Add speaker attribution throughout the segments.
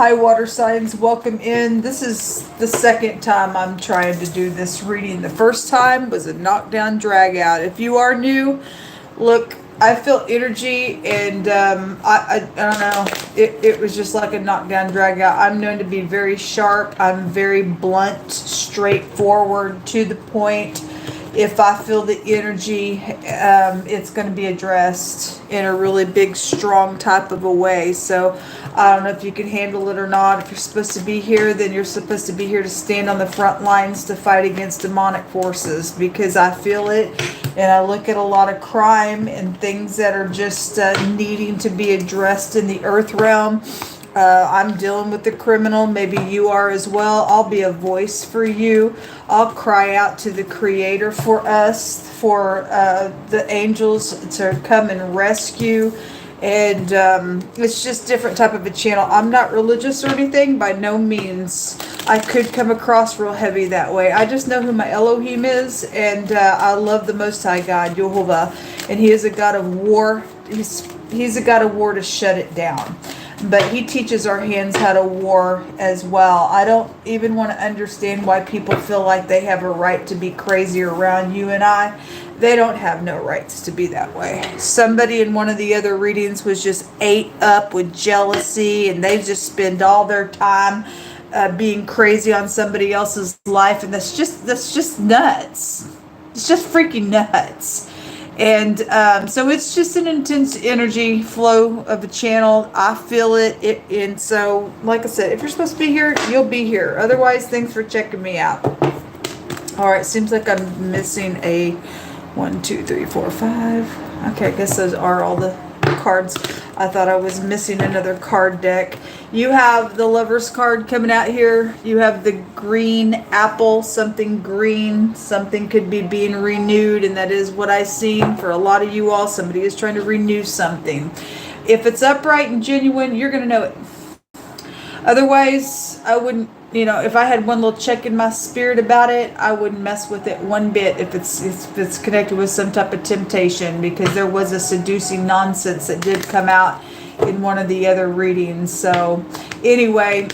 Speaker 1: High water signs, welcome in. This is the second time I'm trying to do this reading. The first time was a knockdown drag out. If you are new, look, I feel energy and I don't know, it was just like a knockdown drag out. I'm known to be very sharp. I'm very blunt, straightforward, to the point. If I feel the energy, it's going to be addressed in a really big, strong type of a way. So I don't know if you can handle it or not. If you're supposed to be here, then you're supposed to be here to stand on the front lines to fight against demonic forces, because I feel it and I look at a lot of crime and things that are just needing to be addressed in the earth realm. I'm dealing with the criminal. Maybe you are as well. I'll be a voice for you. I'll cry out to the Creator for us, for the angels to come and rescue. And it's just different type of a channel. I'm not religious or anything, by no means. I could come across real heavy that way. I just know who my Elohim is, and I love the Most High God, Jehovah. And He is a God of war. He's a God of war to shut it down. But He teaches our hands how to war as well. I don't even want to understand why people feel like they have a right to be crazy around you and I. They don't have no rights to be that way. Somebody in one of the other readings was just ate up with jealousy, and they just spend all their time being crazy on somebody else's life, and that's just nuts. It's just freaking nuts. And so it's just an intense energy flow of a channel. I feel it. And so, like I said, if you're supposed to be here, you'll be here. Otherwise, thanks for checking me out. All right, seems like I'm missing a 1, 2, 3, 4, 5. Okay, I guess those are all the cards. I thought I was missing another card deck. You have the Lover's card coming out here. You have the green apple, something green. Something could be being renewed, and that is what I see for a lot of you all. Somebody is trying to renew something. If it's upright and genuine, you're going to know it. Otherwise, I wouldn't, if I had one little check in my spirit about it, I wouldn't mess with it one bit if it's connected with some type of temptation, because there was a seducing nonsense that did come out in one of the other readings. So anyway,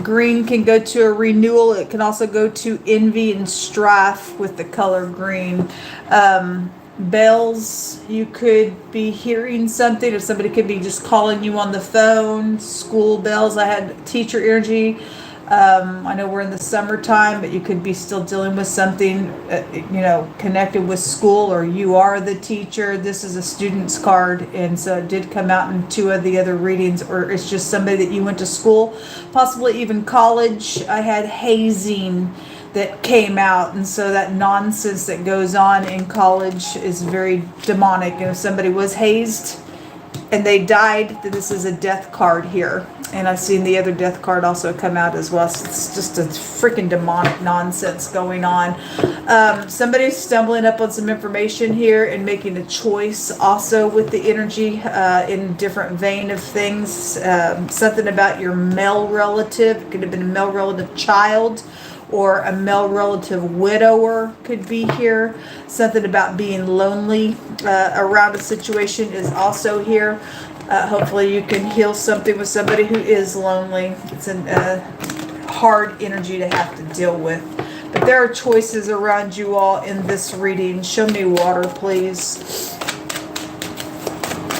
Speaker 1: green can go to a renewal. It can also go to envy and strife with the color green. Bells, you could be hearing something, or somebody could be just calling you on the phone. School bells, I had teacher energy. I know we're in the summertime, but you could be still dealing with something, connected with school, or you are the teacher. This is a student's card, and so it did come out in 2 of the other readings, or it's just somebody that you went to school, possibly even college. I had hazing that came out, and so that nonsense that goes on in college is very demonic. And if somebody was hazed and they died, then this is a death card here. And I've seen the other death card also come out as well. So it's just a freaking demonic nonsense going on. Somebody's stumbling up on some information here and making a choice also with the energy in different vein of things. Something about your male relative. It could have been a male relative child, or a male relative widower could be here. Something about being lonely around a situation is also here. Hopefully you can heal something with somebody who is lonely. It's a hard energy to have to deal with. But there are choices around you all in this reading. Show me water, please.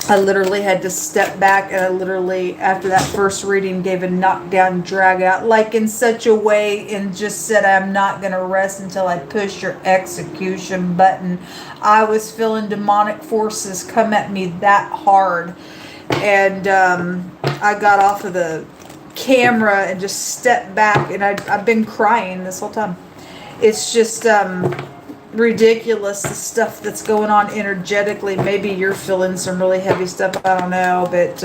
Speaker 1: I literally had to step back, and I literally, after that first reading, gave a knockdown drag out, like in such a way, and just said, I'm not going to rest until I push your execution button. I was feeling demonic forces come at me that hard. And I got off of the camera and just stepped back, and I've been crying this whole time. It's just ridiculous, the stuff that's going on energetically. Maybe you're feeling some really heavy stuff, I don't know, but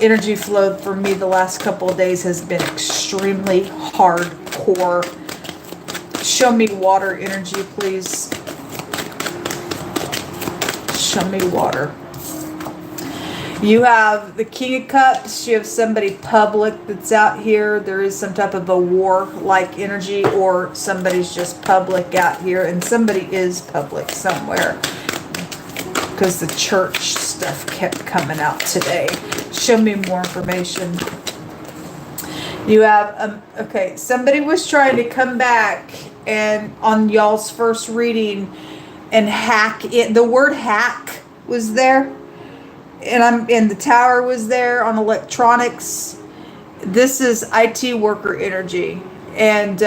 Speaker 1: energy flow for me the last couple of days has been extremely hardcore. Show me water energy, please. Show me water. You have the King of Cups. You have somebody public that's out here. There is some type of a war-like energy, or somebody's just public out here, and somebody is public somewhere, because the church stuff kept coming out today. Show me more information. You have, okay, somebody was trying to come back and on y'all's first reading and hack it. The word hack was there. And the tower was there on electronics. This is IT worker energy. And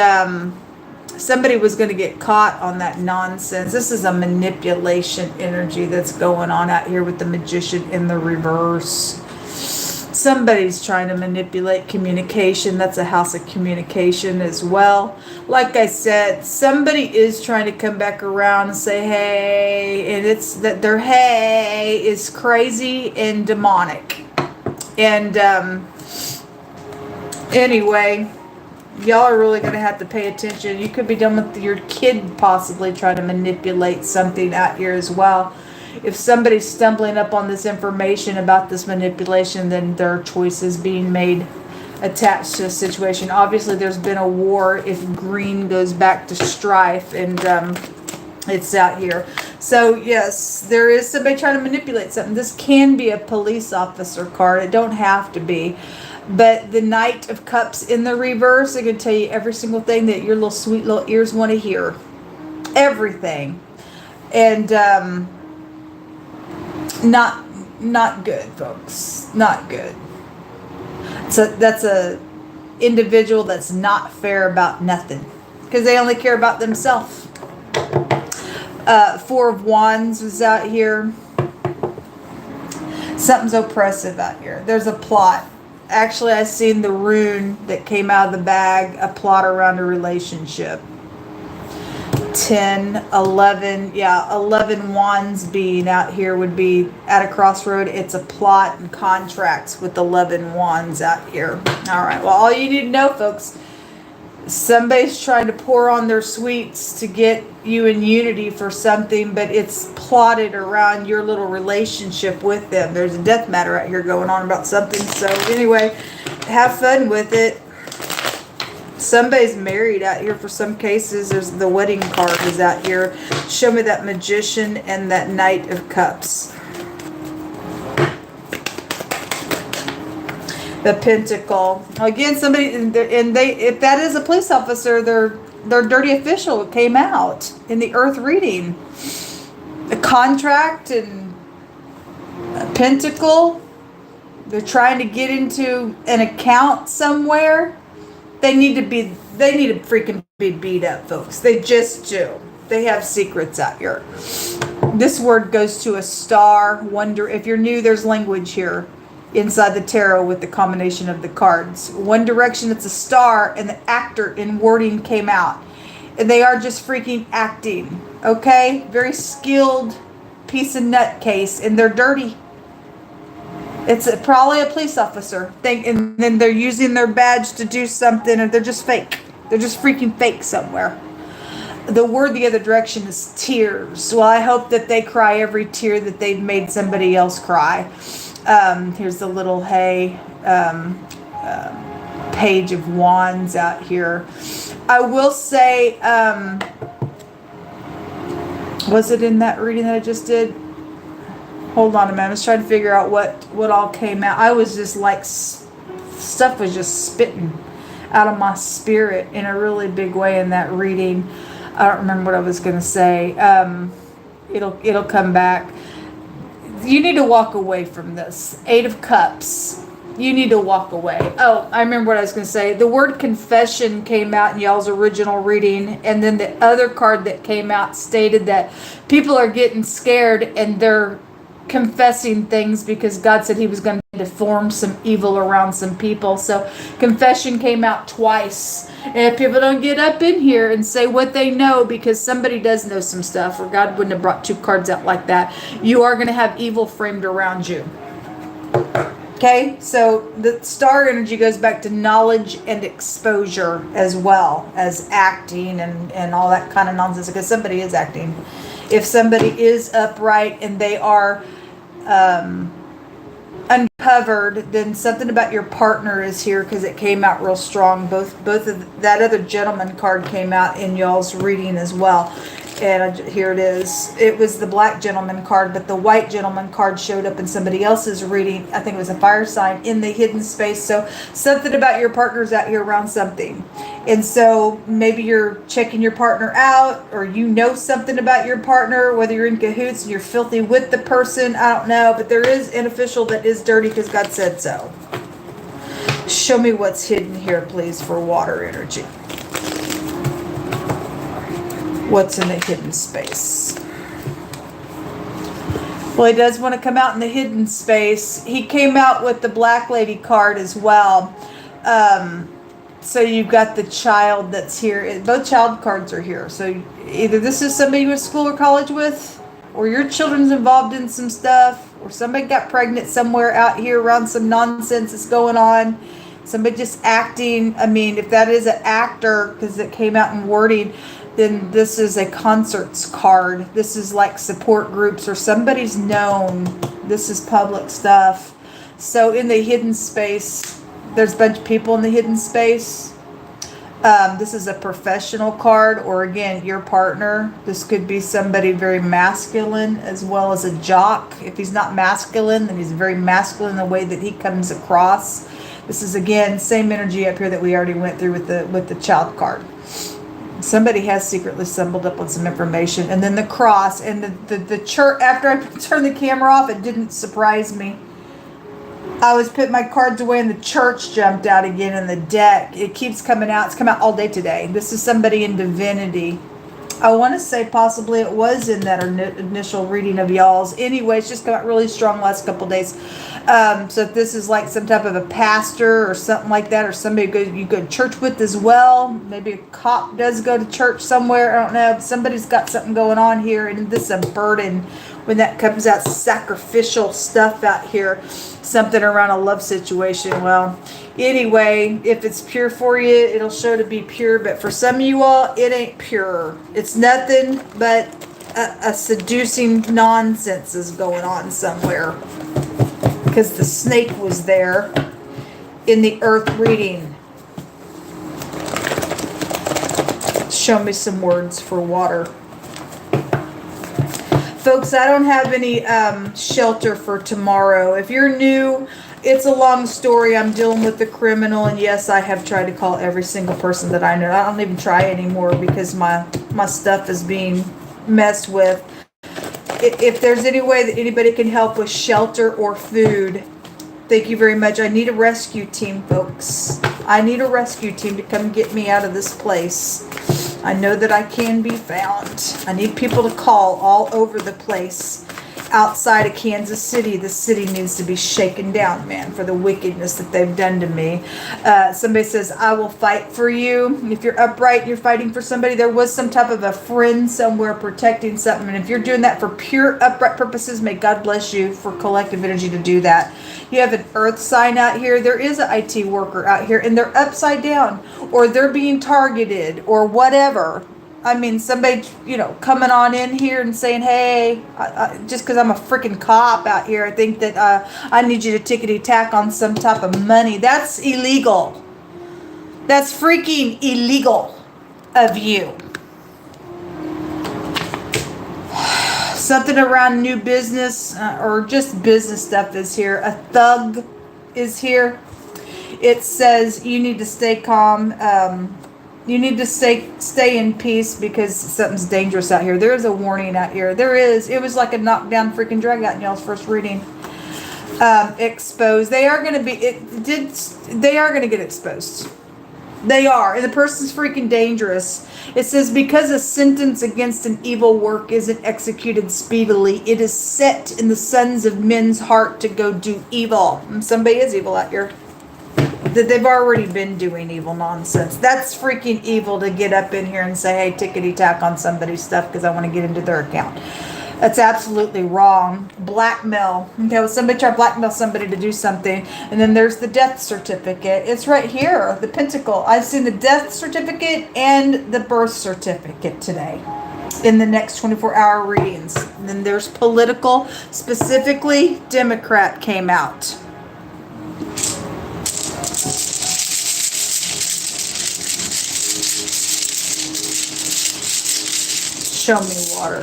Speaker 1: somebody was going to get caught on that nonsense. This is a manipulation energy that's going on out here with the magician in the reverse. Somebody's trying to manipulate communication. That's a house of communication as well. Like I said, somebody is trying to come back around and say, hey, and it's that their hey is crazy and demonic. And anyway, y'all are really going to have to pay attention. You could be done with your kid possibly trying to manipulate something out here as well. If somebody's stumbling up on this information about this manipulation, then there are choices being made attached to a situation. Obviously, there's been a war if green goes back to strife, and it's out here. So, yes, there is somebody trying to manipulate something. This can be a police officer card. It don't have to be. But the Knight of Cups in the reverse, I can tell you every single thing that your little sweet little ears want to hear. Everything. And not good, folks. Not good. So that's a individual that's not fair about nothing, because they only care about themselves. Four of Wands was out here. Something's oppressive out here. There's a plot. Actually, I seen the rune that came out of the bag, a plot around a relationship. 10, 11, yeah, 11 wands being out here would be at a crossroad. It's a plot and contracts with 11 wands out here. All right, well, all you need to know, folks, somebody's trying to pour on their sweets to get you in unity for something, but it's plotted around your little relationship with them. There's a death matter out here going on about something. So anyway, have fun with it. Somebody's married out here for some cases. There's the wedding card is out here. Show me that magician and that Knight of Cups. The Pentacle. Again, somebody, and they, if that is a police officer, their dirty official came out in the Earth reading. A contract and a Pentacle. They're trying to get into an account somewhere. They need to freaking be beat up, folks. They just do. They have secrets out here. This word goes to a star. Wonder, if you're new, there's language here inside the tarot with the combination of the cards. One Direction, it's a star, and the actor in wording came out. And they are just freaking acting. Okay? Very skilled piece of nutcase, and they're dirty. It's probably a police officer thing, and then they're using their badge to do something, or they're just fake. They're just freaking fake somewhere. The word the other direction is tears. Well, I hope that they cry every tear that they've made somebody else cry. Here's the little Page of Wands out here. I will say, was it in that reading that I just did? Hold on a minute. I was trying to figure out what all came out. I was just like, stuff was just spitting out of my spirit in a really big way in that reading. I don't remember what I was going to say. It'll come back. You need to walk away from this. 8 of Cups. You need to walk away. Oh, I remember what I was going to say. The word confession came out in y'all's original reading, and then the other card that came out stated that people are getting scared and they're confessing things because God said he was going to form some evil around some people. So confession came out twice. And if people don't get up in here and say what they know, because somebody does know some stuff, or God wouldn't have brought 2 cards out like that, you are going to have evil framed around you. Okay, so the star energy goes back to knowledge and exposure, as well as acting and all that kind of nonsense, because somebody is acting. If somebody is upright and they are uncovered, then something about your partner is here, because it came out real strong. Both of that other gentleman card came out in y'all's reading as well. And here it is. It was the black gentleman card, but the white gentleman card showed up in somebody else's reading. I think it was a fire sign in the hidden space. So something about your partner's out here around something. And so maybe you're checking your partner out, or you know something about your partner, whether you're in cahoots and you're filthy with the person. I don't know, but there is an official that is dirty because God said so. Show me what's hidden here, please, for water energy. What's in the hidden space? Well, he does want to come out in the hidden space. He came out with the Black Lady card as well. So you've got the child that's here. Both child cards are here. So either this is somebody you went to school or college with, or your children's involved in some stuff, or somebody got pregnant somewhere out here around some nonsense that's going on. Somebody just acting. I mean, if that is an actor, because it came out in wording, then this is a concerts card. This is like support groups, or somebody's known. This is public stuff. So in the hidden space, there's a bunch of people in the hidden space. This is a professional card, or again, your partner. This could be somebody very masculine as well as a jock. If he's not masculine, then he's very masculine in the way that he comes across. This is again, same energy up here that we already went through with the child card. Somebody has secretly stumbled up on some information. And then the cross and the church. After I turned the camera off, it didn't surprise me. I was putting my cards away and the church jumped out again in the deck. It keeps coming out. It's come out all day today. This is somebody in divinity. I want to say possibly it was in that initial reading of y'all's. Anyway, it's just come out really strong last couple days. So if this is like some type of a pastor or something like that, or somebody you go to church with as well. Maybe a cop does go to church somewhere. I don't know. Somebody's got something going on here, and this is a burden when that comes out. Sacrificial stuff out here. Something around a love situation. Well, anyway, if it's pure for you, it'll show to be pure. But for some of you all, it ain't pure. It's nothing but a seducing nonsense is going on somewhere. Because the snake was there in the earth reading. Show me some words for water. Folks, I don't have any shelter for tomorrow. If you're new, it's a long story. I'm dealing with the criminal, and yes, I have tried to call every single person that I know. I don't even try anymore because my stuff is being messed with. If there's any way that anybody can help with shelter or food, thank you very much. I need a rescue team, folks. I need a rescue team to come get me out of this place. I know that I can be found. I need people to call all over the place. Outside of Kansas City, the city needs to be shaken down, man, for the wickedness that they've done to me. Somebody says, I will fight for you. If you're upright and you're fighting for somebody, there was some type of a friend somewhere protecting something. And if you're doing that for pure upright purposes, may God bless you for collective energy to do that. You have an earth sign out here. There is an IT worker out here, and they're upside down, or they're being targeted, or whatever. I mean, somebody, coming on in here and saying, hey, just because I'm a freaking cop out here, I think that I need you to tickety-tack on some type of money. That's illegal. That's freaking illegal of you. Something around new business or just business stuff is here. A thug is here. It says you need to stay calm. You need to stay in peace because something's dangerous out here. There is a warning out here. There is. It was like a knockdown freaking drag out in y'all's first reading. Exposed. They are going to be. They are going to get exposed. They are. And the person's freaking dangerous. It says, because a sentence against an evil work isn't executed speedily, it is set in the sons of men's heart to go do evil. And somebody is evil out here. That they've already been doing evil nonsense. That's freaking evil to get up in here and say, hey, tickety-tack on somebody's stuff because I want to get into their account. That's absolutely wrong. Blackmail. Okay, well, somebody try to blackmail somebody to do something. And then there's the death certificate. It's right here, the pentacle. I've seen the death certificate and the birth certificate today in the next 24-hour readings. And then there's political, specifically Democrat came out. show me water.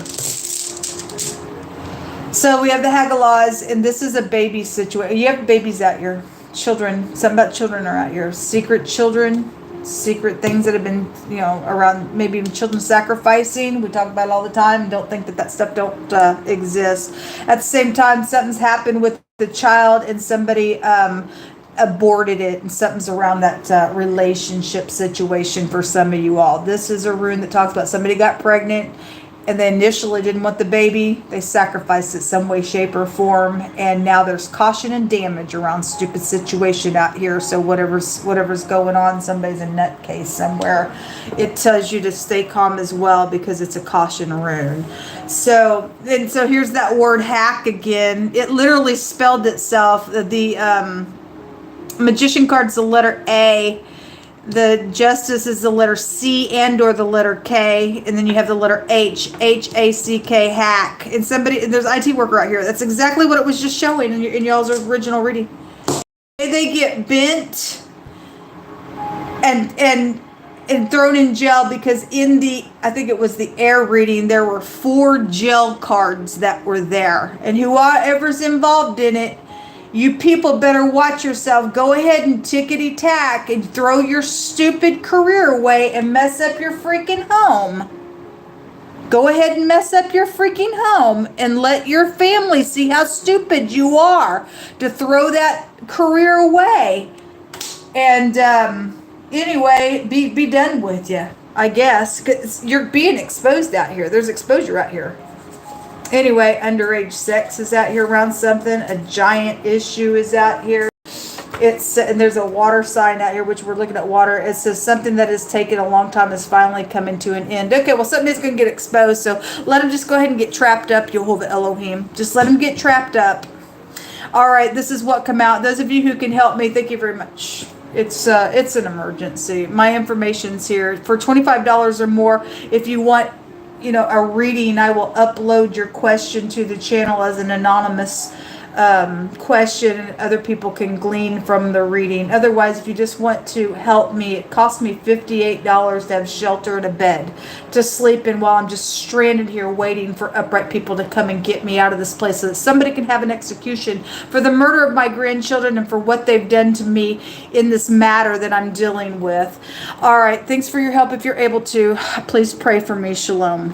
Speaker 1: So we have the Hagalaws, and this is a baby situation. You have babies out here. Children. Something about children are out here. Secret children. Secret things that have been, around, maybe even children sacrificing. We talk about it all the time. Don't think that stuff don't exist. At the same time, something's happened with the child and somebody aborted it, and something's around that relationship situation for some of you all. This is a rune that talks about somebody got pregnant and they initially didn't want the baby. They sacrificed it some way, shape, or form, and now there's caution and damage around stupid situation out here. So whatever's going on, somebody's a nutcase somewhere. It tells you to stay calm as well because it's a caution rune. So here's that word hack again. It literally spelled itself. The Magician card's the letter A. The Justice is the letter C and or the letter K, and then you have the letter H, H-A-C-K, hack. And there's an IT worker out here. That's exactly what it was just showing in y'all's original reading. They get bent and thrown in jail because I think it was the air reading, there were 4 jail cards that were there. And whoever's involved in it, you people better watch yourself. Go ahead and tickety-tack and throw your stupid career away and mess up your freaking home. Go ahead and mess up your freaking home and let your family see how stupid you are to throw that career away. And anyway, be done with you, I guess, because you're being exposed out here. There's exposure out here. Anyway, underage sex is out here around something. A giant issue is out here. And there's a water sign out here, which we're looking at water. It says something that has taken a long time is finally coming to an end. Okay, well, something is going to get exposed, so let them just go ahead and get trapped up. Yehovah Elohim. Just let them get trapped up. All right, this is what come out. Those of you who can help me, thank you very much. It's an emergency. My information's here. For $25 or more, if you want a reading, I will upload your question to the channel as an anonymous question, and other people can glean from the reading. Otherwise, if you just want to help me, it costs me $58 to have shelter and a bed to sleep in while I'm just stranded here waiting for upright people to come and get me out of this place so that somebody can have an execution for the murder of my grandchildren and for what they've done to me in this matter that I'm dealing with. All right, thanks for your help. If you're able to, please pray for me. Shalom.